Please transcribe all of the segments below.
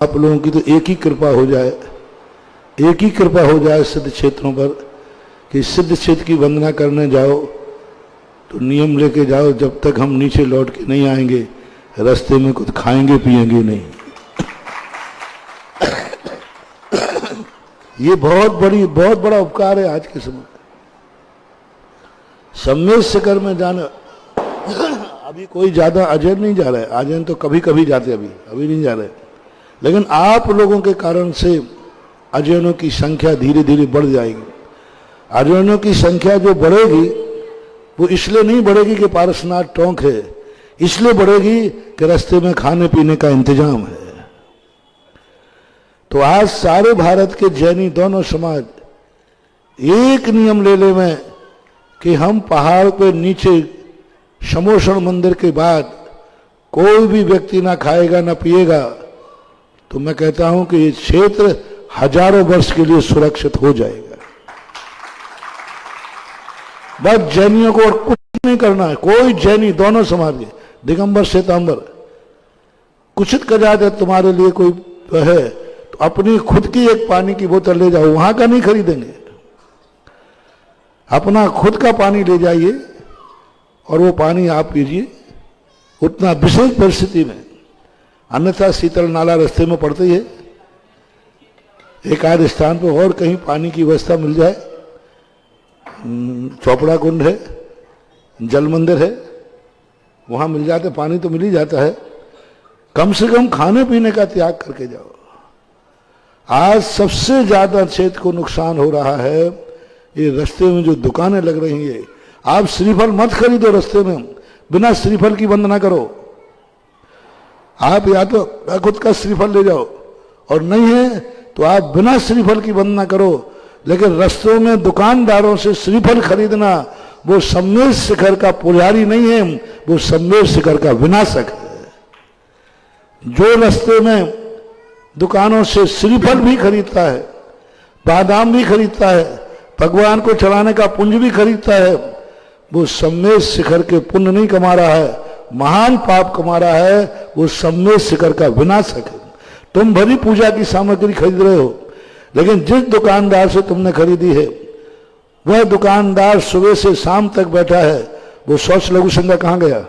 आप लोगों की तो एक ही कृपा हो जाए, एक ही कृपा हो जाए सिद्ध क्षेत्रों पर कि सिद्ध क्षेत्र की वंदना करने जाओ तो नियम लेके जाओ, जब तक हम नीचे लौट के नहीं आएंगे रास्ते में कुछ खाएंगे पिएंगे नहीं। ये बहुत बड़ा उपकार है आज के समय। सम्मेद शिखर में जाना, अभी कोई ज्यादा अजय नहीं जा रहा है, अजय तो कभी कभी जाते, अभी नहीं जा रहे, लेकिन आप लोगों के कारण से अजयनों की संख्या धीरे धीरे बढ़ जाएगी। अजयनों की संख्या जो बढ़ेगी वो इसलिए नहीं बढ़ेगी कि पारसनाथ टोंक है, इसलिए बढ़ेगी कि रास्ते में खाने पीने का इंतजाम है। तो आज सारे भारत के जैनी दोनों समाज एक नियम ले ले में कि हम पहाड़ पे नीचे शमोषण मंदिर के बाद कोई भी व्यक्ति ना खाएगा ना पिएगा, तो मैं कहता हूं कि ये क्षेत्र हजारों वर्ष के लिए सुरक्षित हो जाएगा। बस जैनियों को और कुछ नहीं करना है। कोई जैनी दोनों समाज के दिगंबर श्वेतांबर कुछित का जात है, तुम्हारे लिए कोई है तो अपनी खुद की एक पानी की बोतल ले जाओ, वहां का नहीं खरीदेंगे, अपना खुद का पानी ले जाइए और वो पानी आप पीजिए उतना विशेष परिस्थिति में। अन्यथा शीतल नाला रास्ते में पड़ती है, एक आध स्थान पर और कहीं पानी की व्यवस्था मिल जाए, चौपड़ा कुंड है, जल मंदिर है, वहां मिल जाते, पानी तो मिल ही जाता है। कम से कम खाने पीने का त्याग करके जाओ। आज सबसे ज्यादा क्षेत्र को नुकसान हो रहा है ये रास्ते में जो दुकानें लग रही है। आप श्रीफल मत खरीदो रास्ते में, बिना श्रीफल की वंदना करो। आप या तो खुद का श्रीफल ले जाओ और नहीं है तो आप बिना श्रीफल की वंदना करो, लेकिन रास्तों में दुकानदारों से श्रीफल खरीदना वो सम्मेद शिखर का पुजारी नहीं है, वो सम्मेद शिखर का विनाशक है। जो रास्ते में दुकानों से श्रीफल भी खरीदता है, बादाम भी खरीदता है, भगवान को चढ़ाने का पुंज भी खरीदता है, वो सम्मेद शिखर के पुण्य नहीं कमा रहा है, महान पाप कमा रहा है, वो सम्मेद शिखर का विनाशक है। तुम भली पूजा की सामग्री खरीद रहे हो, लेकिन जिस दुकानदार से तुमने खरीदी है वह दुकानदार सुबह से शाम तक बैठा है, वो शौच लघु संज्ञा कहां गया?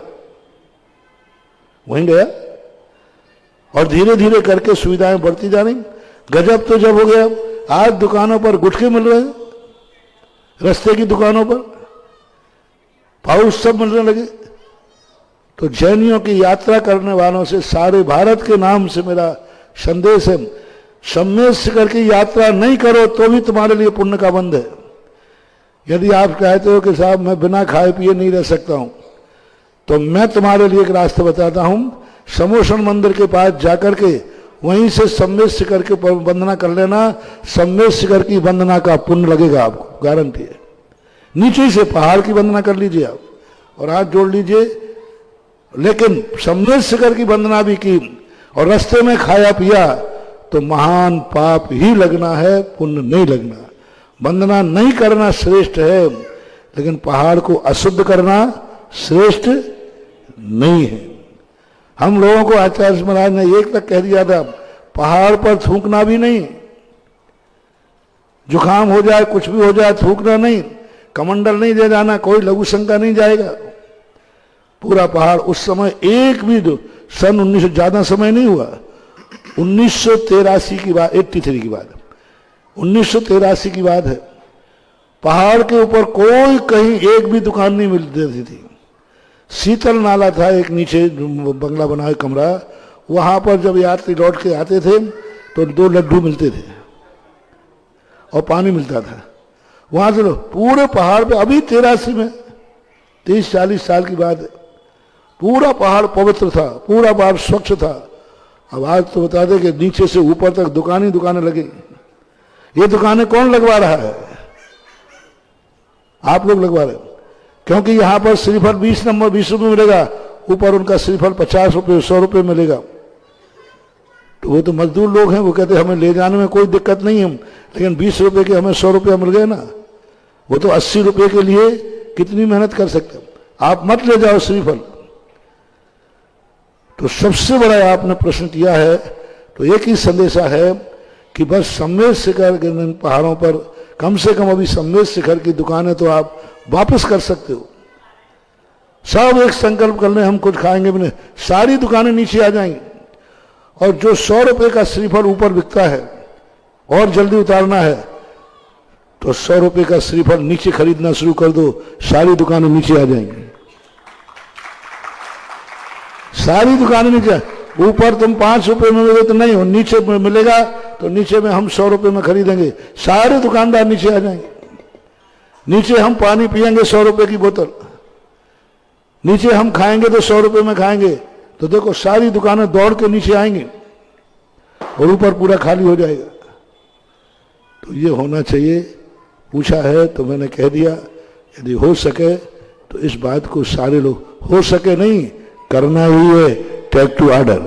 वहीं गया। और धीरे धीरे करके सुविधाएं बढ़ती जा रही। गजब तो जब हो गया, आज दुकानों पर गुटखे मिल रहे हैं, रास्ते की दुकानों पर पाउच सब मिलने लगे। तो जैनियों की यात्रा करने वालों से सारे भारत के नाम से मेरा संदेश है, सम्मेद शिखर की यात्रा नहीं करो तो भी तुम्हारे लिए पुण्य का बंध है। यदि आप कहते हो कि साहब मैं बिना खाए पिए नहीं रह सकता हूं, तो मैं तुम्हारे लिए एक रास्ता बताता हूं। शमोषण मंदिर के पास जाकर के वहीं से सम्मेद शिखर के वंदना कर लेना, सम्मेद शिखर की वंदना का पुण्य लगेगा आपको, गारंटी है। नीचे से पहाड़ की वंदना कर लीजिए आप और हाथ जोड़ लीजिए, लेकिन सम्मेद शिखर की वंदना भी की और रास्ते में खाया पिया तो महान पाप ही लगना है, पुण्य नहीं लगना। वंदना नहीं करना श्रेष्ठ है, लेकिन पहाड़ को अशुद्ध करना श्रेष्ठ नहीं है। हम लोगों को आचार्य महाराज ने एक तक कह दिया था, पहाड़ पर थूकना भी नहीं, जुकाम हो जाए कुछ भी हो जाए थूकना नहीं, कमंडल नहीं दे जाना, कोई लघु शंका नहीं जाएगा। पूरा पहाड़ उस समय एक भी सन 1900 ज्यादा समय नहीं हुआ, 1983 की बात, 83 की बात, 1983 की बात है। पहाड़ के ऊपर कोई कहीं एक भी दुकान नहीं मिलती थी। शीतल नाला था एक नीचे बंगला बना है कमरा, वहां पर जब यात्री लौट के आते थे तो 2 लड्डू मिलते थे और पानी मिलता था। वहां से पूरे पहाड़ पे अभी 83 में 30-40 साल की बात है, पूरा पहाड़ पवित्र था, पूरा पहाड़ स्वच्छ था। अब आज तो बता दें कि नीचे से ऊपर तक दुकान ही दुकानें लगी। ये दुकानें कौन लगवा रहा है? आप लोग लगवा रहे हो, क्योंकि यहां पर श्रीफल 20 नंबर 20 रुपये मिलेगा, ऊपर उनका श्रीफल 50 रुपये 100 रुपये मिलेगा। तो वो तो मजदूर लोग हैं, वो कहते हैं हमें ले जाने में कोई दिक्कत नहीं है, लेकिन 20 रुपये के हमें 100 रुपया मिल गए ना। वो तो 80 रुपये के लिए कितनी मेहनत कर सकते हैं। आप मत ले जाओ श्रीफल। तो सबसे बड़ा आपने प्रश्न किया है तो एक ही संदेशा है कि बस सम्मेद शिखर के इन पहाड़ों पर कम से कम अभी सम्मेद शिखर की दुकानें तो आप वापस कर सकते हो। सब एक संकल्प कर लें, हम कुछ खाएंगे भी नहीं, सारी दुकानें नीचे आ जाएंगी। और जो 100 रुपए का श्रीफल ऊपर बिकता है और जल्दी उतारना है तो 100 रुपए का श्रीफल नीचे खरीदना शुरू कर दो, सारी दुकानें नीचे आ जाएंगी। सारी दुकानें नीचे, ऊपर तुम 5 रुपए में मिले तो नहीं हो, नीचे में मिलेगा तो नीचे में हम 100 रुपए में खरीदेंगे, सारे दुकानदार नीचे आ जाएंगे। नीचे हम पानी पिएंगे 100 रुपए की बोतल, नीचे हम खाएंगे तो 100 रुपए में खाएंगे, तो देखो सारी दुकानें दौड़ के नीचे आएंगी और ऊपर पूरा खाली हो जाएगा। तो ये होना चाहिए। पूछा है तो मैंने कह दिया, यदि हो सके तो इस बात को सारे लोग, हो सके नहीं करना ही है, टेक टू ऑर्डर।